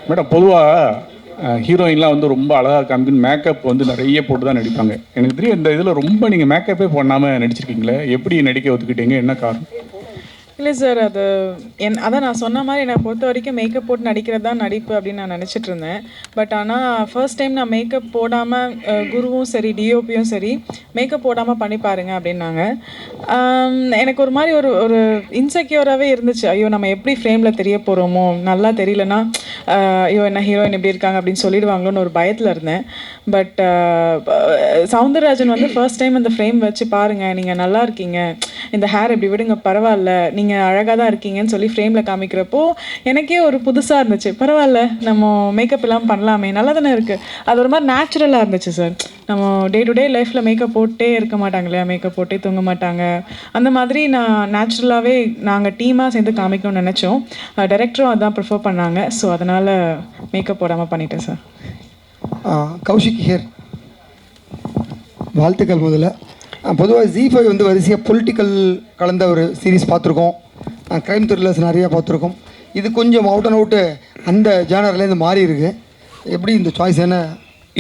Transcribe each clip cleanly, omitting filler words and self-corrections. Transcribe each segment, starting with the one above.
Madam பொதுவாக ஹீரோயின்லாம் வந்து ரொம்ப அழகாக காமிக்கணும், மேக்கப் வந்து நிறைய போட்டு தான் நடிப்பாங்க. எனக்கு தெரியும் இந்த இதில் ரொம்ப நீங்கள் மேக்கப்பே பண்ணாமல் நடிச்சிருக்கீங்களே, எப்படி நடிக்க ஒத்துக்கிட்டீங்க, என்ன காரணம்? இல்லை சார், அது அதான் நான் சொன்ன மாதிரி என்னை பொறுத்த வரைக்கும் மேக்கப் போட்டு நடிக்கிறது தான் நடிப்பு அப்படின்னு நான் நினச்சிட்டு இருந்தேன். பட் ஆனால் ஃபர்ஸ்ட் டைம் நான் மேக்கப் போடாமல் குருவும் சரி டிஓபியும் சரி மேக்கப் போடாமல் பண்ணி பாருங்க அப்படின்னாங்க. எனக்கு ஒரு மாதிரி ஒரு ஒரு இன்செக்யூராகவே இருந்துச்சு. ஐயோ நம்ம எப்படி ஃப்ரேமில் தெரிய போகிறோமோ, நல்லா தெரியலனா ஐயோ என்ன ஹீரோயின் எப்படி இருக்காங்க அப்படின்னு சொல்லிடுவாங்களோன்னு ஒரு பயத்தில் இருந்தேன். பட் சவுந்தரராஜன் வந்து ஃபர்ஸ்ட் டைம் அந்த ஃப்ரேம் வச்சு பாருங்கள், நீங்கள் நல்லா இருக்கீங்க, இந்த ஹேர் இப்படி விடுங்க, பரவாயில்ல, நீங்கள் அழகாக தான் இருக்கீங்கன்னு சொல்லி ஃப்ரேமில் காமிக்கிறப்போ எனக்கே ஒரு புதுசாக இருந்துச்சு. பரவாயில்ல, நம்ம மேக்கப் எல்லாம் பண்ணலாமே, நல்லா தானே இருக்குது. அது ஒரு மாதிரி நேச்சுரலாக இருந்துச்சு சார். நம்ம டே டு டே லைஃப்பில் மேக்கப் போட்டே இருக்க மாட்டாங்க இல்லையா, மேக்கப் போட்டே தூங்க மாட்டாங்க. அந்த மாதிரி நான் நேச்சுரலாகவே நாங்கள் டீமாக சேர்ந்து காமிக்கணும்னு நினச்சோம். டைரக்டரும் அதான் ப்ரிஃபர் பண்ணாங்க. ஸோ அதனால் மேக்கப் போடாமல் பண்ணிட்டேன் சார். கௌஷிக் ஹியர். வாழ்த்துக்கள். முதல்ல பொதுவாக Z5 வந்து வரிசையாக பொலிட்டிக்கல் கலந்த ஒரு சீரீஸ் பார்த்துருக்கோம், க்ரைம் த்ரில்லர்ஸ் நிறையா பார்த்துருக்கோம். இது கொஞ்சம் அவுட் அண்ட் அவுட்டு அந்த ஜானர்லேருந்து மாறி இருக்கு. எப்படி இந்த சாய்ஸ் என்ன?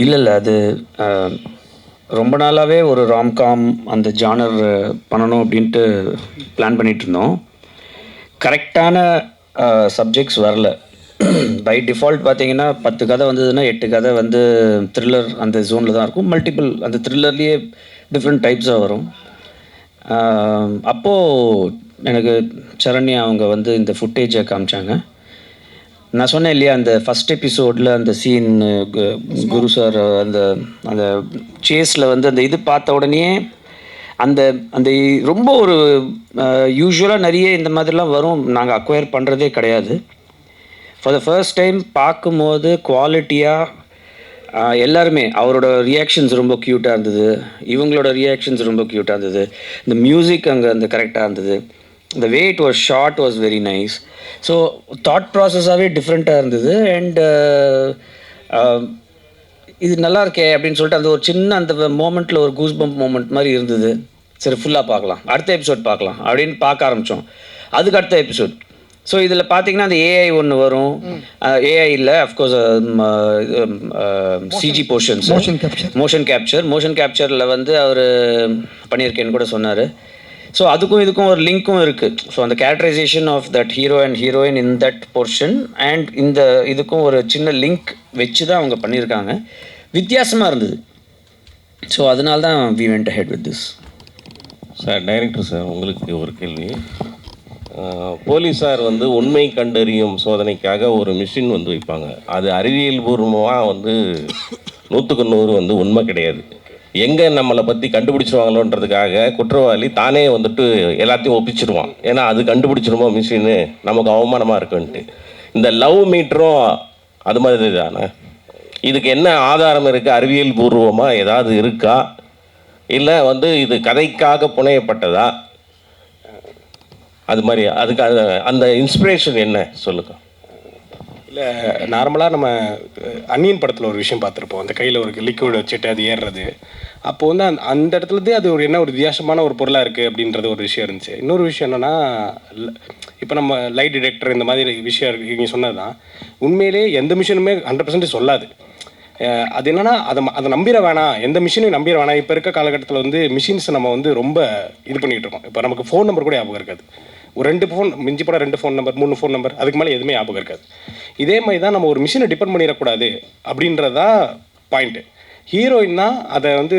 இல்லை அது ரொம்ப நாளாகவே ஒரு ராம்காம் அந்த ஜானர் பண்ணணும் அப்படின்ட்டு பிளான் பண்ணிகிட்டு இருந்தோம். கரெக்டான சப்ஜெக்ட்ஸ் வரல. பை டிஃபால்ட் பார்த்தீங்கன்னா 10 கதை வந்ததுன்னா 8 கதை வந்து த்ரில்லர் அந்த ஜோனில் தான் இருக்கும். மல்டிபிள் அந்த த்ரில்லர்லேயே டிஃப்ரெண்ட் டைப்ஸாக வரும். அப்போது எனக்கு சரண்யா அவங்க வந்து இந்த ஃபுட்டேஜை காமிச்சாங்க. நான் சொன்னேன் இல்லையா, அந்த ஃபஸ்ட் எபிசோடில் அந்த சீன் குரு சார் அந்த அந்த சேஸில் வந்து அந்த இது பார்த்த உடனே அந்த அந்த ரொம்ப ஒரு யூஸ்வலாக நிறைய இந்த மாதிரிலாம் வரும், நாங்கள் அக்வயர் பண்ணுறதே கிடையாது. ஃபார் த ஃபர்ஸ்ட் டைம் பார்க்கும்போது குவாலிட்டியாக எல்லாருமே அவரோட ரியாக்ஷன்ஸ் ரொம்ப க்யூட்டாக இருந்தது, இவங்களோட ரியாக்ஷன்ஸ் ரொம்ப க்யூட்டாக இருந்தது, இந்த மியூசிக் அங்கே அந்த கரெக்டாக இருந்தது, the way it was shot was very nice. So thought process-ஆகவே டிஃப்ரெண்ட்டாக இருந்தது. அண்ட் இது நல்லா இருக்கே அப்படின்னு சொல்லிட்டு அந்த ஒரு சின்ன அந்த மோமெண்ட்டில் ஒரு கூஸ் பம்ப் மோமெண்ட் மாதிரி இருந்தது. சரி ஃபுல்லாக பார்க்கலாம், அடுத்த எபிசோட் பார்க்கலாம் அப்படின்னு பார்க்க ஆரம்பித்தோம். அதுக்கு அடுத்த எபிசோட். ஸோ இதில் பார்த்தீங்கன்னா அந்த ஏஐ ஒன்று வரும். ஏஐ இல்லை, அஃப்கோர்ஸ் சிஜி போர்ஷன்ஸ், மோஷன் கேப்சரில் வந்து அவர் பண்ணியிருக்கேன்னு கூட சொன்னார். ஸோ அதுக்கும் இதுக்கும் ஒரு லிங்க்கும் இருக்குது. ஸோ அந்த characterisation of that hero and heroine in that portion and இந்த இதுக்கும் ஒரு சின்ன லிங்க் வச்சு தான் அவங்க பண்ணியிருக்காங்க. வித்தியாசமாக இருந்தது. ஸோ அதனால தான் we went ahead with this. Sir, director sir, உங்களுக்கு ஒரு கேள்வி. போலீஸார் வந்து உண்மை கண்டறியும் சோதனைக்காக ஒரு மிஷின் வந்து வைப்பாங்க. அது அறிவியல் பூர்வமாக வந்து 100க்கு 100 வந்து உண்மை கிடையாது. எங்கே நம்மளை பற்றி கண்டுபிடிச்சிருவாங்களோன்றதுக்காக குற்றவாளி தானே வந்துட்டு எல்லாத்தையும் ஒப்பிச்சிடுவான். ஏன்னா அது கண்டுபிடிச்சிருமோ மிஷின்னு, நமக்கு அவமானமாக இருக்குன்ட்டு. இந்த லவ் மீட்டரும் அது மாதிரி தானே. இதுக்கு என்ன ஆதாரம் இருக்குது? அறிவியல் பூர்வமாக ஏதாவது இருக்கா, இல்லை வந்து இது கதைக்காக புனையப்பட்டதா? அது மாதிரி அதுக்கு அந்த இன்ஸ்பிரேஷன் என்ன சொல்லுங்க. இல்லை, நார்மலாக நம்ம அன்னியன் படத்தில் ஒரு விஷயம் பார்த்துருப்போம், அந்த கையில் ஒரு லிக்விட் வச்சுட்டு அது ஏறுறது. அப்போது வந்து அந்த இடத்துலேருந்தே அது ஒரு என்ன ஒரு வித்தியாசமான ஒரு பொருளாக இருக்குது அப்படின்றது ஒரு விஷயம் இருந்துச்சு. இன்னொரு விஷயம் என்னென்னா, இப்போ நம்ம லைட் டிடெக்டர் இந்த மாதிரி விஷயம் இருக்குது, இங்கே சொன்னது தான் உண்மையிலேயே எந்த மிஷினுமே 100% சொல்லாது. அது என்னென்னா அதை நம்பிட வேணாம், எந்த மிஷினையும் நம்பிட வேணாம். இப்போ இருக்க காலகட்டத்தில் வந்து மிஷின்ஸை நம்ம வந்து ரொம்ப இது பண்ணிகிட்டு இருக்கோம். இப்போ நமக்கு ஃபோன் நம்பர் கூட ஞாபகம் இருக்காது. ஒரு 2 ஃபோன் மிஞ்சி போட 2 ஃபோன் நம்பர் 3 ஃபோன் நம்பர், அதுக்கு மேலே எதுவுமே ஞாபகம் இருக்காது. இதே மாதிரி தான் நம்ம ஒரு மிஷினை டிபெண்ட் பண்ணிடக்கூடாது அப்படின்றதான் பாயிண்ட்டு. ஹீரோயின் தான் அதை வந்து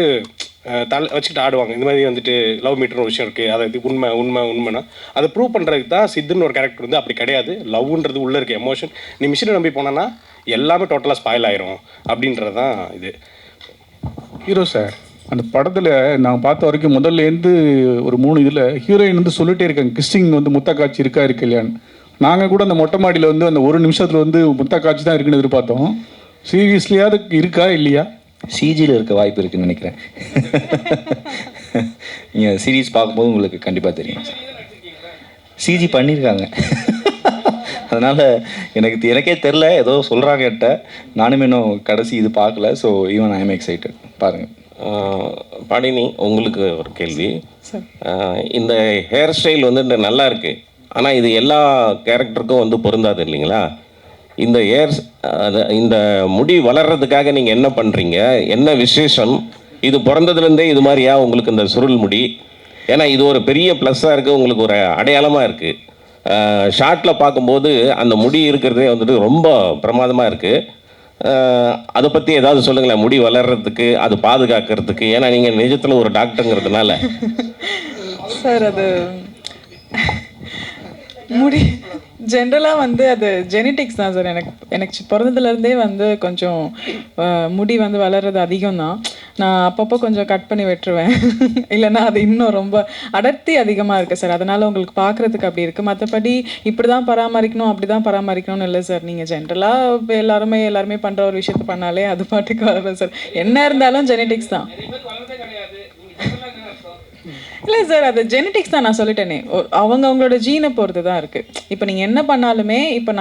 வச்சுக்கிட்டு ஆடுவாங்க. இந்த மாதிரி வந்துட்டு லவ் மீட்டர்னு ஒரு விஷயம் இருக்குது, அதை இது உண்மைன்னா அதை ப்ரூவ் பண்ணுறதுக்கு தான் சித்துன்னு ஒரு கேரக்டர் வந்து அப்படி கிடையாது. லவ்ன்றது உள்ளே இருக்க எமோஷன். நீ மிஷினை நம்பி போனோன்னா எல்லாமே டோட்டலாக ஸ்பாயில் ஆயிரும் அப்படின்றது தான் இது. ஹீரோ சார், அந்த படத்தில் நான் பார்த்த வரைக்கும் முதல்லேருந்து ஒரு 3 இதில் ஹீரோயின் வந்து சொல்லிட்டே இருக்காங்க, கிறிஸ்டின் வந்து முத்த காட்சி இருக்கா இல்லையான்னு. நாங்கள் கூட அந்த மொட்டை மாடியில் வந்து அந்த ஒரு நிமிஷத்தில் வந்து முத்த காட்சி தான் இருக்குன்னு எதிர்பார்த்தோம். சீரியஸ்லியாக அது இருக்கா இல்லையா? சிஜியில் இருக்க வாய்ப்பு இருக்குதுன்னு நினைக்கிறேன். நீங்கள் சீரீஸ் பார்க்கும்போது உங்களுக்கு கண்டிப்பாக தெரியும். சிஜி பண்ணியிருக்காங்க. அதனால் எனக்கே தெரில, ஏதோ சொல்கிறாங்க என்கிட்ட. நானும் இன்னும் கடைசி இது பார்க்கல. So even I am excited. பாருங்கள். பாடினி, உங்களுக்கு ஒரு கேள்வி. இந்த ஹேர் ஸ்டைல் வந்து நல்லா இருக்குது, ஆனால் இது எல்லா கேரக்டருக்கும் வந்து பொருந்தாது இல்லைங்களா? இந்த இந்த முடி வளர்கிறதுக்காக நீங்கள் என்ன பண்ணுறீங்க, என்ன விசேஷம்? இது பிறந்ததுலேருந்தே இது மாதிரியா உங்களுக்கு இந்த சுருள் முடி? ஏன்னா இது ஒரு பெரிய ப்ளஸ்ஸாக இருக்குது, உங்களுக்கு ஒரு அடையாளமாக இருக்குது. ஷார்ட்டில் பார்க்கும்போது அந்த முடி இருக்கிறதே வந்துட்டு ரொம்ப பிரமாதமாக இருக்குது. அதை பற்றி ஏதாவது சொல்லுங்களேன், முடி வளர்கிறதுக்கு, அது பாதுகாக்கிறதுக்கு. ஏன்னா நீங்கள் நிஜத்தில் ஒரு டாக்டருங்கிறதுனால. சார் அது முடி ஜென்ரலாக வந்து அது ஜெனட்டிக்ஸ் தான் சார். எனக்கு பிறந்ததுலேருந்தே வந்து கொஞ்சம் முடி வந்து வளர்கிறது அதிகம் தான். நான் அப்பப்போ கொஞ்சம் கட் பண்ணி விட்டுருவேன், இல்லைன்னா அது இன்னும் ரொம்ப அடர்த்தி அதிகமாக இருக்குது சார். அதனால் உங்களுக்கு பார்க்குறதுக்கு அப்படி இருக்குது. மற்றபடி இப்படி தான் பராமரிக்கணும் அப்படி தான் பராமரிக்கணும்னு இல்லை சார். நீங்கள் ஜென்ரலாக எல்லாருமே பண்ணுற ஒரு விஷயத்த பண்ணாலே அது பாட்டுக்கு வரும் சார். என்ன இருந்தாலும் ஜெனட்டிக்ஸ் தான். இல்லை சார், அது ஜெனட்டிக்ஸ் தான். நான் சொல்லிட்டேனே, அவங்களோட ஜீனை பொறுத்து தான் இருக்குது. இப்போ நீங்கள் என்ன பண்ணாலுமே, இப்போ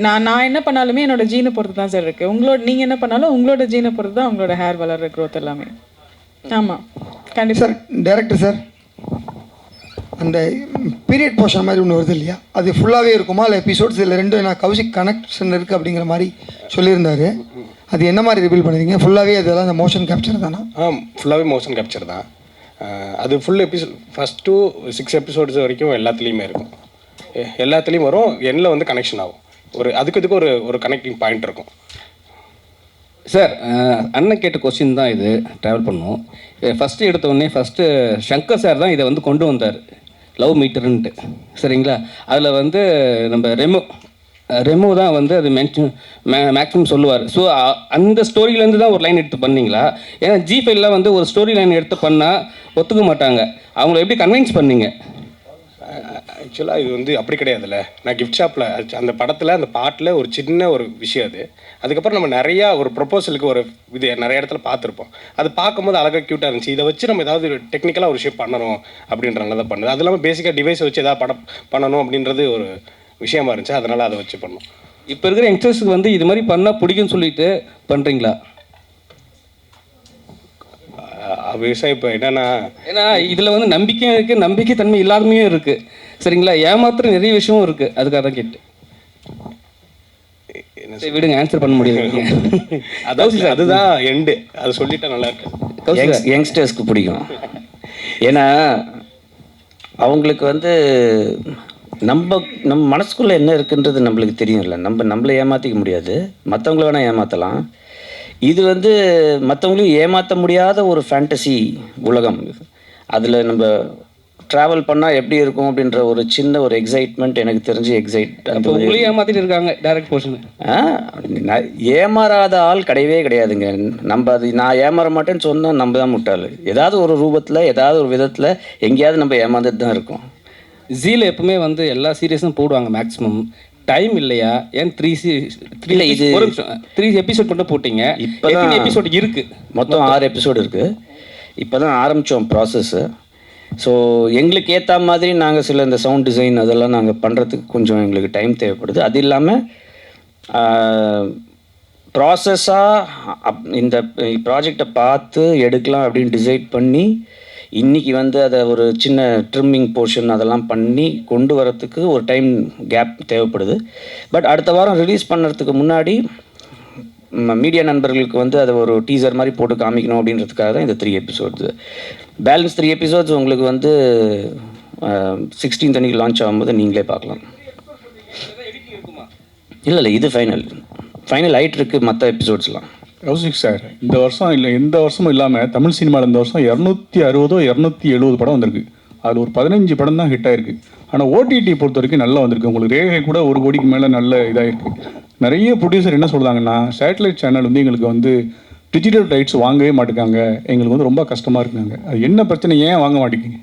நான் என்ன பண்ணாலுமே என்னோட ஜீனை பொறுத்து தான் சார் இருக்குது. நீங்கள் என்ன பண்ணாலும் உங்களோட ஜீனை பொறுத்து தான் உங்களோட ஹேர் வளர்கிற க்ரோத் எல்லாமே. ஆமாம், கண்டிப்பாக சார். டைரக்டர் சார், அந்த பீரியட் போர்ஷன் மாதிரி ஒன்று வருது இல்லையா, அது ஃபுல்லாகவே இருக்குமா இல்லை எபிசோட்ஸ் இல்லை ரெண்டும் நான் கௌஷிக் கனெக்ஷன் இருக்குது அப்படிங்கிற மாதிரி சொல்லியிருந்தாரு. அது என்ன மாதிரி ரிவீல் பண்ணுறீங்க? ஃபுல்லாகவே அதெல்லாம் அந்த மோஷன் கேப்சர் தானா? ஃபுல்லாகவே மோஷன் கேப்சர் தான். அது ஃபுல் எபிசோட் ஃபஸ்ட் 2-6 எபிசோட்ஸ் வரைக்கும் எல்லாத்துலேயுமே இருக்கும். எல்லாத்துலேயும் வரும். எண்ணில் வந்து கனெக்ஷன் ஆகும். அதுக்கு ஒரு கனெக்டிங் பாயிண்ட் இருக்கும். சார், அண்ணன் கேட்ட கொஸ்டின் தான் இது ட்ராவல் பண்ணும். ஃபஸ்ட்டு எடுத்தோடனே சங்கர் சார் தான் இதை வந்து கொண்டு வந்தார், லவ் மீட்டருன்ட்டு. சரிங்களா? அதில் வந்து நம்ம ரெமோ தான் வந்து அது மேக்ஸிமம் சொல்லுவார். ஸோ அந்த ஸ்டோரியிலேருந்து தான் ஒரு லைன் எடுத்து பண்ணீங்களா? ஏன்னா ஜிஃபைலாம் வந்து ஒரு ஸ்டோரி லைன் எடுத்து பண்ணால் ஒத்துக்க மாட்டாங்க. அவங்கள எப்படி கன்வின்ஸ் பண்ணீங்க? ஆக்சுவலாக இது வந்து அப்படி கிடையாதுல்ல. நான் கிஃப்ட் ஷாப்பில் அந்த படத்தில் அந்த பாட்டில் ஒரு சின்ன ஒரு விஷயம் அது. அதுக்கப்புறம் நம்ம நிறையா ஒரு ப்ரொப்போசலுக்கு ஒரு இது நிறைய இடத்துல பார்த்துருப்போம். அது பார்க்கும்போது அழகாக க்யூட்டாக இருந்துச்சு. இதை வச்சு நம்ம ஏதாவது டெக்னிக்கலாக ஒரு விஷயம் பண்ணணும் அப்படின்றனால தான் பண்ணுது. அது இல்லாமல் பேசிக்காக டிவைஸை வச்சு ஏதாவது படம் பண்ணணும் அப்படின்றது ஒரு விஷயமா இருந்துச்சு. அதனால் அதை வச்சு பண்ணோம். இப்போ இருக்கிற யங்ஸ்டர்ஸுக்கு வந்து இது மாதிரி பண்ணால் பிடிக்கும்னு சொல்லிட்டு பண்ணுறீங்களா? விவசாயம் இப்போ என்னென்னா, ஏன்னா இதில் வந்து நம்பிக்கையும் இருக்குது, நம்பிக்கை தன்மை இல்லாதமையும் இருக்குது. சரிங்களா? ஏமாத்திர நிறைய விஷயமும் இருக்குது. அதுக்காக தான் கேட்டு விடுங்க, ஆன்சர் பண்ண முடியாது. அதுதான் எண்டு. அது சொல்லிட்டா நல்லா இருக்கு. யங்ஸ்டர்ஸ்க்கு பிடிக்கும். ஏன்னா அவங்களுக்கு வந்து நம்ம மனசுக்குள்ளே என்ன இருக்குன்றது நம்மளுக்கு தெரியும்ல. நம்மளை ஏமாற்றிக்க முடியாது, மற்றவங்கள வேணால் ஏமாற்றலாம். இது வந்து மற்றவங்களையும் ஏமாற்ற முடியாத ஒரு ஃபேண்டசி உலகம். அதில் நம்ம ட்ராவல் பண்ணால் எப்படி இருக்கும் அப்படின்ற ஒரு சின்ன ஒரு எக்ஸைட்மெண்ட் எனக்கு தெரிஞ்சு உங்களையும் ஏமாற்றிட்டு இருக்காங்க டைரக்ட் போர்ஷன். ஏமாறாத ஆள் கிடையவே கிடையாதுங்க. நான் ஏமாற மாட்டேன்னு சொன்னால் நம்ம தான் முட்டாள். ஏதாவது ஒரு ரூபத்தில் ஏதாவது ஒரு விதத்தில் எங்கேயாவது நம்ம ஏமாந்துட்டு தான் இருக்கோம். ஜீல எப்பவுமே வந்து எல்லா சீரியஸும் போடுவாங்க மேக்ஸிமம். டைம் இல்லையா? ஏன் 3 எபிசோட் மட்டும் போட்டிங்க? இப்போ எபிசோட் இருக்குது, மொத்தம் 6 எபிசோடு இருக்குது. இப்போ தான் ஆரம்பித்தோம் ப்ராசஸ்ஸு. ஸோ எங்களுக்கு ஏற்ற மாதிரி நாங்கள் சில இந்த சவுண்ட் டிசைன் அதெல்லாம் நாங்கள் பண்ணுறதுக்கு கொஞ்சம் எங்களுக்கு டைம் தேவைப்படுது. அது இல்லாமல் ப்ராசஸாக இந்த ப்ராஜெக்டை பார்த்து எடுக்கலாம் அப்படின்னு டிசைட் பண்ணி இன்றைக்கி வந்து அதை ஒரு சின்ன ட்ரிம்மிங் போர்ஷன் அதெல்லாம் பண்ணி கொண்டு வரத்துக்கு ஒரு டைம் கேப் தேவைப்படுது. பட் அடுத்த வாரம் ரிலீஸ் பண்ணுறதுக்கு முன்னாடி மீடியா நண்பர்களுக்கு வந்து அதை ஒரு டீசர் மாதிரி போட்டு காமிக்கணும் அப்படின்றதுக்காக தான் இந்த 3 எபிசோட்ஸு. பேலன்ஸ் 3 எபிசோட்ஸ் உங்களுக்கு வந்து 16th அன்றைக்கி லான்ச் ஆகும்போது நீங்களே பார்க்கலாம். இல்லை இது ஃபைனல் ஆகிட்டு இருக்குது மற்ற எபிசோட்ஸ்லாம். கௌசிக் சார், இந்த வருஷம் இல்லை எந்த வருஷமும் இல்லாமல் தமிழ் சினிமாவில் இந்த வருஷம் 260-270 படம் வந்திருக்கு. அதில் ஒரு 15 படம் தான் ஹிட் ஆகிருக்கு. ஆனால் ஓடிடி பொறுத்த வரைக்கும் நல்லா வந்திருக்கு. உங்களுக்கு ரேகை கூட 1 கோடிக்கு மேலே நல்ல இதாக இருக்குது. நிறைய ப்ரொடியூசர் என்ன சொல்கிறாங்கன்னா, சேட்டலைட் சேனல் வந்து எங்களுக்கு வந்து டிஜிட்டல் ரைட்ஸ் வாங்கவே மாட்டேங்காங்க, எங்களுக்கு வந்து ரொம்ப கஷ்டமாக இருக்குங்க. அது என்ன பிரச்சனை, ஏன் வாங்க மாட்டேங்கிங்க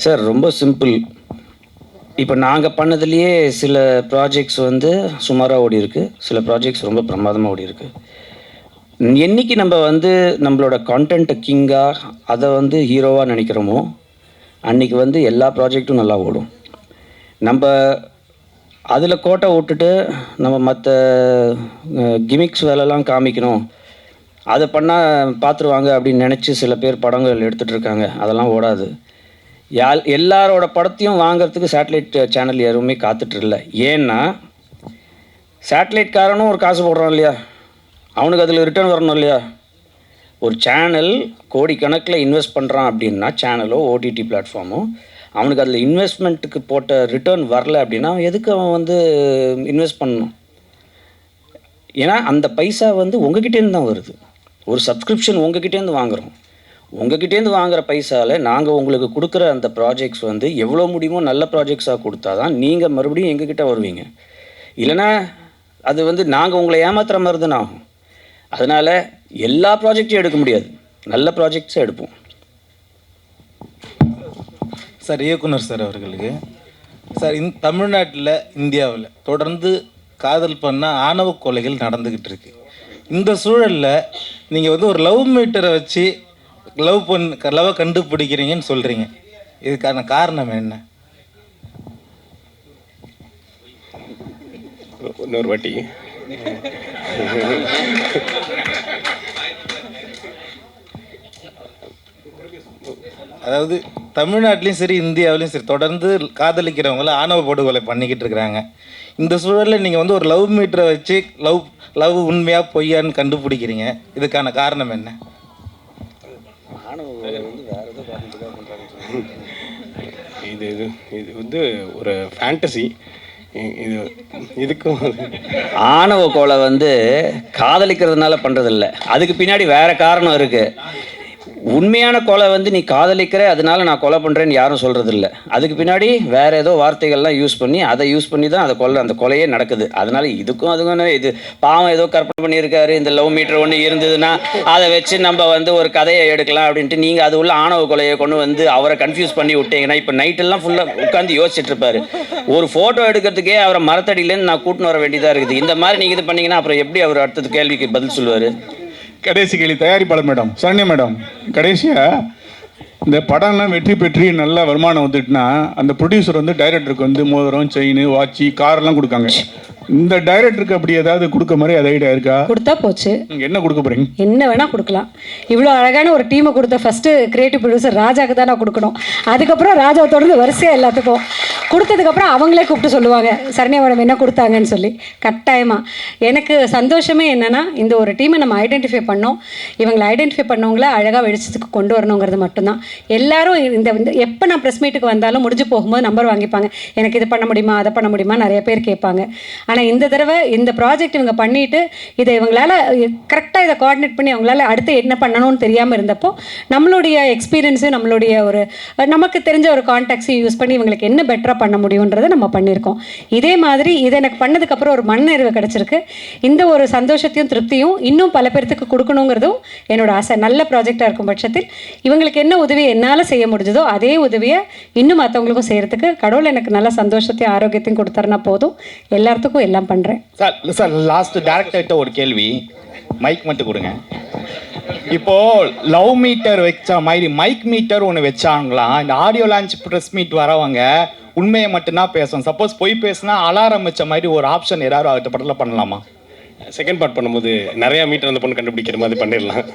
சார்? ரொம்ப சிம்பிள். இப்போ நாங்கள் பண்ணதுலேயே சில ப்ராஜெக்ட்ஸ் வந்து சுமாராக ஓடி இருக்குது, சில ப்ராஜெக்ட்ஸ் ரொம்ப பிரமாதமாக ஓடி இருக்குது. என்றைக்கு நம்ம வந்து நம்மளோட கான்டென்ட்டை கிங்காக அதை வந்து ஹீரோவாக நினைக்கிறோமோ அன்றைக்கி வந்து எல்லா ப்ராஜெக்டும் நல்லா ஓடும். நம்ம அதில் கோட்டை விட்டுட்டு நம்ம மற்ற கிமிக்ஸ் வேலைலாம் காமிக்கணும், அதை பண்ணால் பார்த்துருவாங்க அப்படின்னு நினச்சி சில பேர் படங்கள் எடுத்துகிட்டு இருக்காங்க. அதெல்லாம் ஓடாது. எல்லாரோட படத்தையும் வாங்கிறதுக்கு சேட்டலைட் சேனல் யாருமே காத்துட்ருல. ஏன்னா சேட்டலைட்காரனும் ஒரு காசு போடுறான் இல்லையா, அவனுக்கு அதில் ரிட்டர்ன் வரணும் இல்லையா. ஒரு சேனல் கோடிக்கணக்கில் இன்வெஸ்ட் பண்ணுறான் அப்படின்னா, சேனலோ ஓடிடி பிளாட்ஃபார்மோ, அவனுக்கு அதில் இன்வெஸ்ட்மெண்ட்டுக்கு போட்ட ரிட்டர்ன் வரல அப்படின்னா எதுக்கு அவன் வந்து இன்வெஸ்ட் பண்ணணும்? ஏன்னா அந்த பைசா வந்து உங்ககிட்டேருந்து தான் வருது. ஒரு சப்ஸ்கிரிப்ஷன் உங்ககிட்டேருந்து வாங்குகிறோம். உங்ககிட்டேருந்து வாங்குகிற பைசாவில் நாங்கள் உங்களுக்கு கொடுக்குற அந்த ப்ராஜெக்ட்ஸ் வந்து எவ்வளோ முடியுமோ நல்ல ப்ராஜெக்ட்ஸாக கொடுத்தா தான் நீங்கள் மறுபடியும் எங்ககிட்ட வருவீங்க. இல்லைனா அது வந்து நாங்கள் உங்களை ஏமாத்துகிற மாதிரி தானே ஆகும். அதனால் எல்லா ப்ராஜெக்டையும் எடுக்க முடியாது, நல்ல ப்ராஜெக்ட்ஸை எடுப்போம். சார், இயக்குனர் சார் அவர்களுக்கு சார், தமிழ்நாட்டில் இந்தியாவில் தொடர்ந்து காதல் பண்ண ஆணவ கொலைகள் நடந்துக்கிட்டு இருக்கு. இந்த சூழலில் நீங்கள் வந்து ஒரு லவ் மீட்டரை வச்சு லவ்வை கண்டுபிடிக்கிறீங்கன்னு சொல்கிறீங்க. இதுக்கான காரணம் என்ன? இன்னொரு வாட்டி. அதாவது தமிழ்நாட்டிலையும் சரி இந்தியாவிலையும் சரி தொடர்ந்து காதலிக்கிறவங்கள ஆணவ படுகொலை பண்ணிக்கிட்டு இருக்கிறாங்க. இந்த சூழலில் நீங்கள் வந்து ஒரு லவ் மீட்டரை வச்சு லவ் உண்மையாக பொய்யான்னு கண்டுபிடிக்கிறீங்க. இதுக்கான காரணம் என்ன? இது இது இது வந்து ஒரு ஃபேண்டசி. இதுக்கும் ஆணவ கொலை வந்து காதலிக்கிறதுனால பண்ணுறதில்ல, அதுக்கு பின்னாடி வேறு காரணம் இருக்குது. உண்மையான கொலை வந்து நீ காதலிக்கிற அதனால நான் கொலை பண்ணுறேன்னு யாரும் சொல்கிறதில்ல. அதுக்கு பின்னாடி வேறு ஏதோ வார்த்தைகள்லாம் யூஸ் பண்ணி தான் அந்த கொலையே நடக்குது. அதனால் இதுக்கும் அதுக்கும் இது பாவம் ஏதோ கற்பனை பண்ணியிருக்காரு, இந்த லவ் மீட்டர் ஒன்று இருந்ததுன்னா அதை வச்சு நம்ம வந்து ஒரு கதையை எடுக்கலாம் அப்படின்ட்டு நீங்கள் அது உள்ள ஆணவ கொலையை கொண்டு வந்து அவரை கன்ஃபியூஸ் பண்ணி விட்டீங்கன்னா இப்போ நைட்டெல்லாம் ஃபுல்லாக உட்காந்து யோசிச்சுட்டு இருப்பார். ஒரு ஃபோட்டோ எடுக்கிறதுக்கே அவரை மரத்தடியிலேருந்து நான் கூட்டின்னு வர வேண்டியதாக இருக்குது. இந்த மாதிரி நீங்கள் இது பண்ணிங்கன்னா அப்புறம் எப்படி அவர் அடுத்தது கேள்விக்கு பதில் சொல்லுவார்? கடைசி கேள்வி தயாரிப்பாளர் மேடம், சரண்யா மேடம், கடைசியாக இந்த படம்லாம் வெற்றி பெற்று நல்ல வருமானம் வந்துட்டுனா அந்த ப்ரொடியூசர் வந்து டைரக்டருக்கு வந்து மோதிரம், செயின், வாட்சி, காரெல்லாம் கொடுக்காங்க. இந்த டைரக்டருக்கு அப்படி ஏதாவது கொடுக்க மாதிரி அது ஐடியா இருக்கா? கொடுத்தா போச்சு. நீங்கள் என்ன கொடுக்க போகிறீங்க? என்ன வேணால் கொடுக்கலாம். இவ்வளோ அழகான ஒரு டீமை கொடுத்த ஃபஸ்ட்டு கிரியேட்டிவ் ப்ரொடியூசர் ராஜாவுக்கு தான் நான் கொடுக்கணும். அதுக்கப்புறம் ராஜாவை தொடர்ந்து வரிசையாக எல்லாத்துக்கும் கொடுத்ததுக்கப்புறம் அவங்களே கூப்பிட்டு சொல்லுவாங்க சரண்யா மேடம் என்ன கொடுத்தாங்கன்னு சொல்லி. கட்டாயமாக எனக்கு சந்தோஷமே என்னென்னா இந்த ஒரு டீமை நம்ம ஐடென்டிஃபை பண்ணோம். இவங்களை ஐடென்டிஃபை பண்ணவங்கள அழகாக வெளிச்சத்துக்கு கொண்டு வரணுங்கிறது மட்டும்தான். எல்லாரும் இந்த எப்போ நான் ப்ரெஸ் மீட்டுக்கு வந்தாலும் முடிஞ்சு போகும்போது நம்பர் வாங்கிப்பாங்க, எனக்கு இது பண்ண முடியுமா அதை பண்ண முடியுமா நிறைய பேர் கேட்பாங்க. ஆனால் இந்த தடவை இந்த ப்ராஜெக்ட் இவங்க பண்ணிவிட்டு இதை இவங்களால் கரெக்டாக இதை கோஆர்டினேட் பண்ணி அவங்களால அடுத்து என்ன பண்ணணும்னு தெரியாமல் இருந்தப்போ நம்மளுடைய எக்ஸ்பீரியன்ஸு நம்மளுடைய ஒரு நமக்கு தெரிஞ்ச ஒரு கான்டாக்ட்ஸையும் யூஸ் பண்ணி இவங்களுக்கு என்ன பெட்டராக பண்ண முடியுன்றதை நம்ம பண்ணியிருக்கோம். இதே மாதிரி இதை எனக்கு பண்ணதுக்கப்புறம் ஒரு மனநிறைவு கிடச்சிருக்கு. இந்த ஒரு சந்தோஷத்தையும் திருப்தியும் இன்னும் பல பேர்த்துக்கு கொடுக்கணுங்கிறதும் என்னோட ஆசை. நல்ல ப்ராஜெக்டாக இருக்கும் பட்சத்தில் இவங்களுக்கு என்ன உதவி என்னால் செய்ய முடிஞ்சதோ அதே உதவியை இன்னும் மற்றவங்களுக்கும் செய்கிறதுக்கு கடவுள் எனக்கு நல்ல சந்தோஷத்தையும் ஆரோக்கியத்தையும் கொடுத்தாருன்னா போதும். எல்லாத்துக்கும் எல்லாம் பண்ணுறேன். சார் லாஸ்ட் டேரக்டர்கிட்ட ஒரு கேள்வி, மைக் மட்டும் கொடுங்க. இப்போது லவ் மீட்டர் வச்ச மாதிரி மைக் மீட்டர் ஒன்று வச்சாங்களா? இந்த ஆடியோ லான்ச் ப்ரெஸ் மீட் வரவங்க உண்மையை மட்டும்தான் பேசணும். சப்போஸ் பொய் பேசுனா அலாரம் வச்ச மாதிரி ஒரு ஆப்ஷன் ஏதாவது அடுத்த படத்தில் பண்ணலாமா? செகண்ட் பார்ட் பண்ணும்போது நிறையா மீட்டர் அந்த பொண்ணு கண்டுபிடிக்கிற மாதிரி பண்ணிடலாம்.